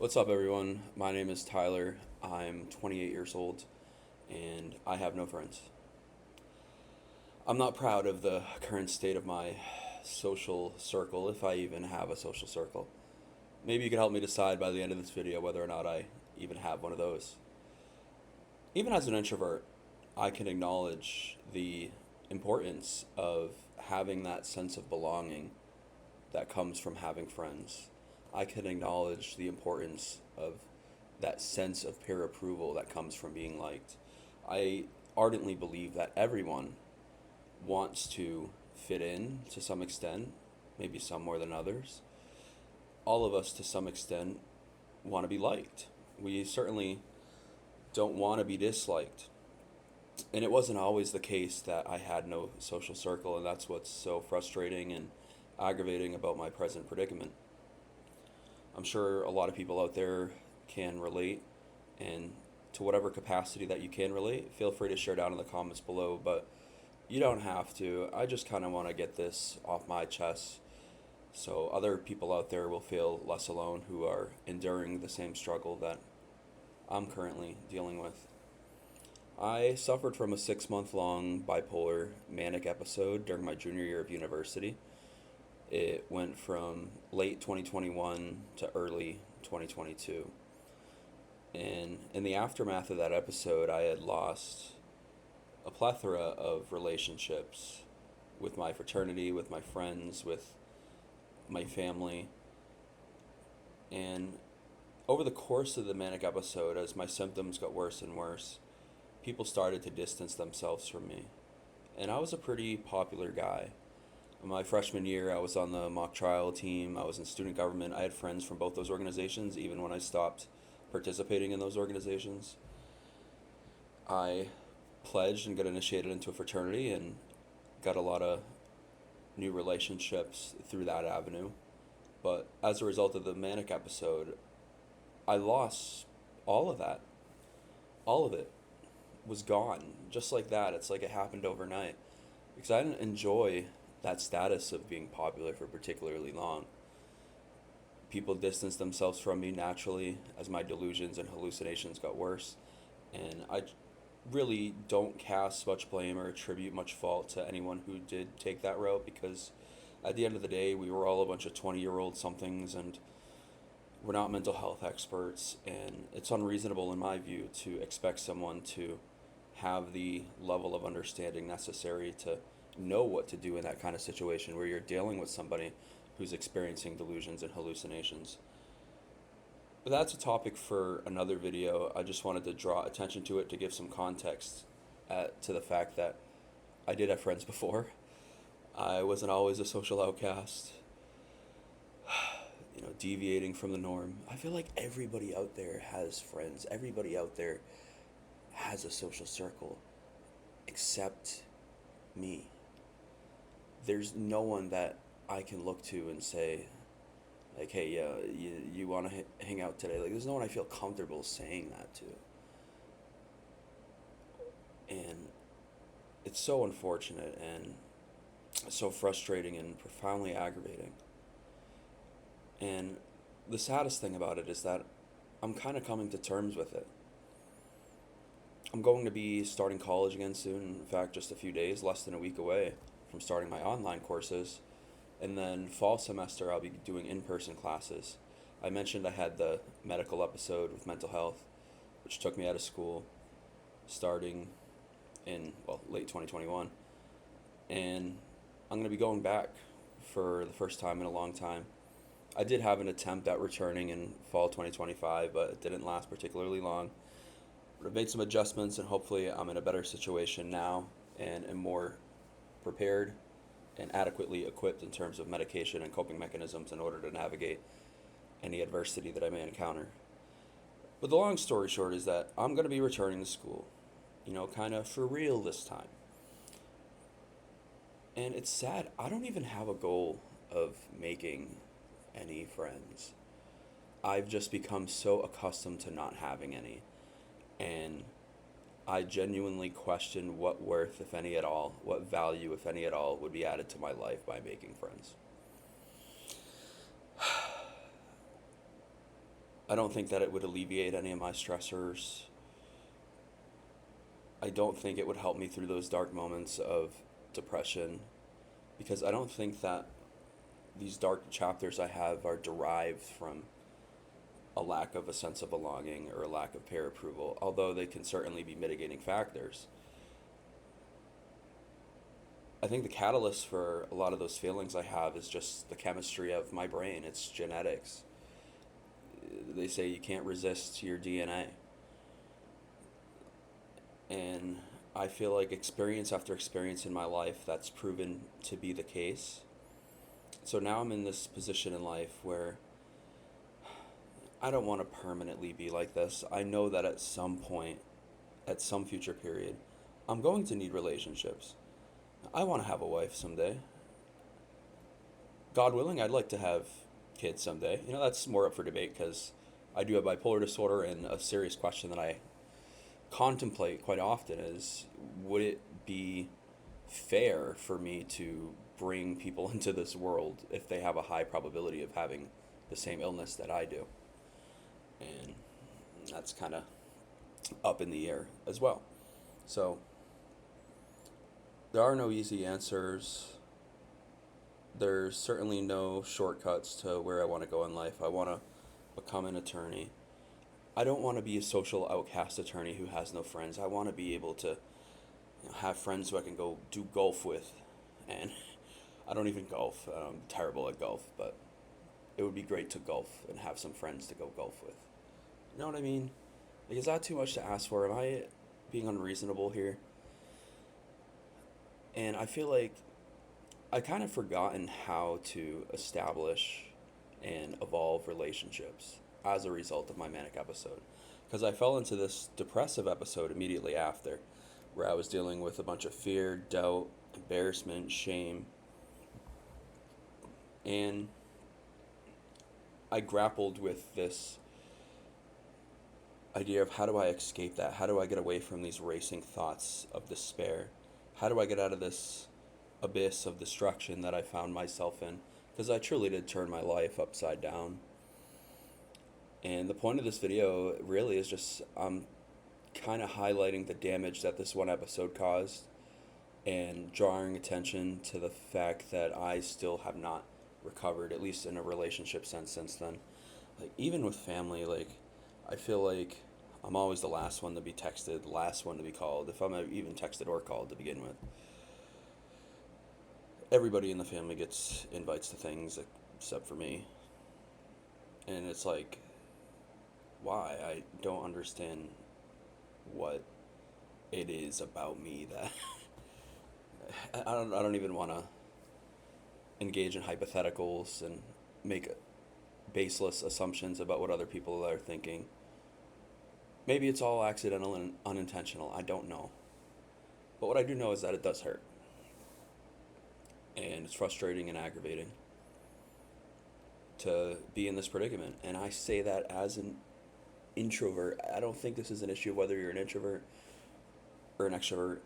What's up, everyone? My name is Tyler. I'm 28 years old, and I have no friends. I'm not proud of the current state of my social circle, if I even have a social circle. Maybe you can help me decide by the end of this video whether or not I even have one of those. Even as an introvert, I can acknowledge the importance of having that sense of belonging that comes from having friends. I can acknowledge the importance of that sense of peer approval that comes from being liked. I ardently believe that everyone wants to fit in to some extent, maybe some more than others. All of us, to some extent, want to be liked. We certainly don't want to be disliked. And it wasn't always the case that I had no social circle, and that's what's so frustrating and aggravating about my present predicament. I'm sure a lot of people out there can relate, and to whatever capacity that you can relate, feel free to share down in the comments below, but you don't have to. I just kind of want to get this off my chest so other people out there will feel less alone who are enduring the same struggle that I'm currently dealing with. I suffered from a 6 month long bipolar manic episode during my junior year of university. It went from late 2021 to early 2022. And in the aftermath of that episode, I had lost a plethora of relationships with my fraternity, with my friends, with my family. And over the course of the manic episode, as my symptoms got worse and worse, people started to distance themselves from me. And I was a pretty popular guy. My freshman year, I was on the mock trial team. I was in student government. I had friends from both those organizations, even when I stopped participating in those organizations. I pledged and got initiated into a fraternity and got a lot of new relationships through that avenue. But as a result of the manic episode, I lost all of that. All of it was gone. Just like that. It's like it happened overnight. Because I didn't enjoy that status of being popular for particularly long. People distanced themselves from me naturally as my delusions and hallucinations got worse. And I really don't cast much blame or attribute much fault to anyone who did take that route, because at the end of the day, we were all a bunch of 20-year-old somethings, and we're not mental health experts. And it's unreasonable, in my view, to expect someone to have the level of understanding necessary to know what to do in that kind of situation where you're dealing with somebody who's experiencing delusions and hallucinations. But that's a topic for another video. I just wanted to draw attention to it to give some context to the fact that I did have friends before. I wasn't always a social outcast, deviating from the norm. I feel like everybody out there has friends. Everybody out there has a social circle except me. There's no one that I can look to and say, like, hey, yeah, you want to hang out today? Like, there's no one I feel comfortable saying that to. And it's so unfortunate and so frustrating and profoundly aggravating. And the saddest thing about it is that I'm kind of coming to terms with it. I'm going to be starting college again soon. In fact, just a few days, less than a week away from starting my online courses. And then fall semester, I'll be doing in-person classes. I mentioned I had the medical episode with mental health, which took me out of school starting in, late 2021. And I'm going to be going back for the first time in a long time. I did have an attempt at returning in fall 2025, but it didn't last particularly long. But I've made some adjustments, and hopefully I'm in a better situation now and am more prepared and adequately equipped in terms of medication and coping mechanisms in order to navigate any adversity that I may encounter. But the long story short is that I'm going to be returning to school, kind of for real this time. And it's sad, I don't even have a goal of making any friends. I've just become so accustomed to not having any. And I genuinely question what worth, if any at all, what value, if any at all, would be added to my life by making friends. I don't think that it would alleviate any of my stressors. I don't think it would help me through those dark moments of depression, because I don't think that these dark chapters I have are derived from a lack of a sense of belonging or a lack of peer approval, although they can certainly be mitigating factors. I think the catalyst for a lot of those feelings I have is just the chemistry of my brain. It's genetics. They say you can't resist your DNA. And I feel like experience after experience in my life, that's proven to be the case. So now I'm in this position in life where I don't want to permanently be like this. I know that at some point, at some future period, I'm going to need relationships. I want to have a wife someday. God willing, I'd like to have kids someday. That's more up for debate because I do have bipolar disorder, and a serious question that I contemplate quite often is, would it be fair for me to bring people into this world if they have a high probability of having the same illness that I do? And that's kind of up in the air as well. So there are no easy answers. There's certainly no shortcuts to where I want to go in life. I want to become an attorney. I don't want to be a social outcast attorney who has no friends. I want to be able to have friends who I can go do golf with. And I don't even golf. I'm terrible at golf, but it would be great to golf and have some friends to go golf with. You know what I mean? Like, is that too much to ask for? Am I being unreasonable here? And I feel like I kind of forgotten how to establish and evolve relationships as a result of my manic episode. Because I fell into this depressive episode immediately after, where I was dealing with a bunch of fear, doubt, embarrassment, shame. And I grappled with this idea of, how do I escape that? How do I get away from these racing thoughts of despair? How do I get out of this abyss of destruction that I found myself in? Because I truly did turn my life upside down. And the point of this video really is just kind of highlighting the damage that this one episode caused, and drawing attention to the fact that I still have not recovered, at least in a relationship sense, since then. Like, even with family, like, I feel like I'm always the last one to be texted, the last one to be called, if I'm even texted or called to begin with. Everybody in the family gets invites to things except for me. And it's like, why? I don't understand what it is about me that I don't even want to engage in hypotheticals and make baseless assumptions about what other people are thinking. Maybe it's all accidental and unintentional. I don't know. But what I do know is that it does hurt. And it's frustrating and aggravating to be in this predicament. And I say that as an introvert. I don't think this is an issue of whether you're an introvert or an extrovert.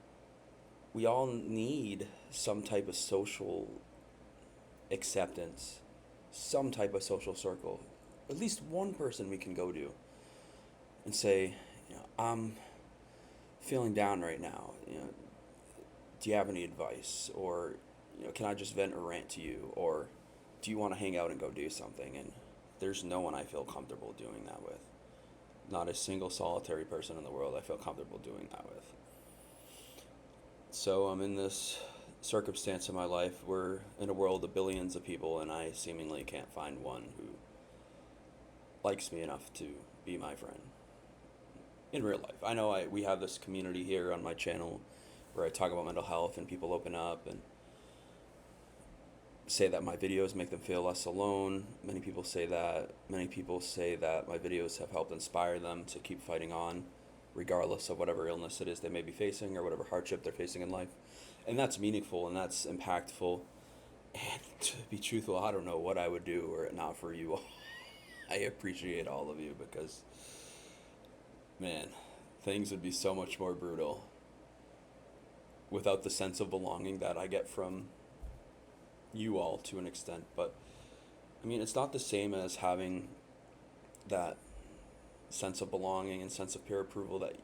We all need some type of social acceptance, some type of social circle. At least one person we can go to and say, I'm feeling down right now. Do you have any advice? Or, can I just vent or rant to you? Or do you want to hang out and go do something? And there's no one I feel comfortable doing that with. Not a single solitary person in the world I feel comfortable doing that with. So I'm in this circumstance in my life. We're in a world of billions of people, and I seemingly can't find one who likes me enough to be my friend. In real life. I know we have this community here on my channel where I talk about mental health, and people open up and say that my videos make them feel less alone. Many people say that. Many people say that my videos have helped inspire them to keep fighting on, regardless of whatever illness it is they may be facing or whatever hardship they're facing in life. And that's meaningful and that's impactful. And to be truthful, I don't know what I would do were it not for you all. I appreciate all of you because, man, things would be so much more brutal without the sense of belonging that I get from you all to an extent. But I mean, it's not the same as having that sense of belonging and sense of peer approval that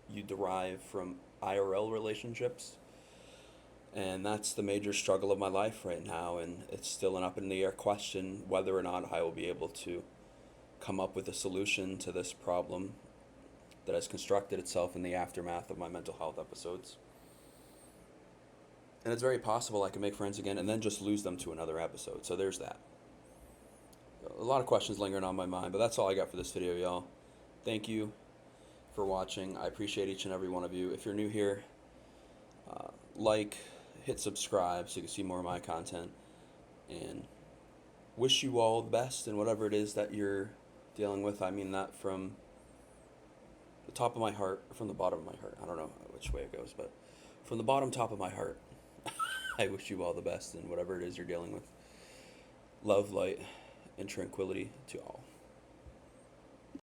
you derive from IRL relationships. And that's the major struggle of my life right now, and it's still an up in the air question whether or not I will be able to come up with a solution to this problem that has constructed itself in the aftermath of my mental health episodes. And it's very possible I can make friends again and then just lose them to another episode. So there's that. A lot of questions lingering on my mind, but that's all I got for this video, y'all. Thank you for watching. I appreciate each and every one of you. If you're new here, like, hit subscribe so you can see more of my content. And wish you all the best in whatever it is that you're dealing with. I mean that from the top of my heart, or from the bottom of my heart. I don't know which way it goes, but from the bottom top of my heart, I wish you all the best in whatever it is you're dealing with. Love, light, and tranquility to all.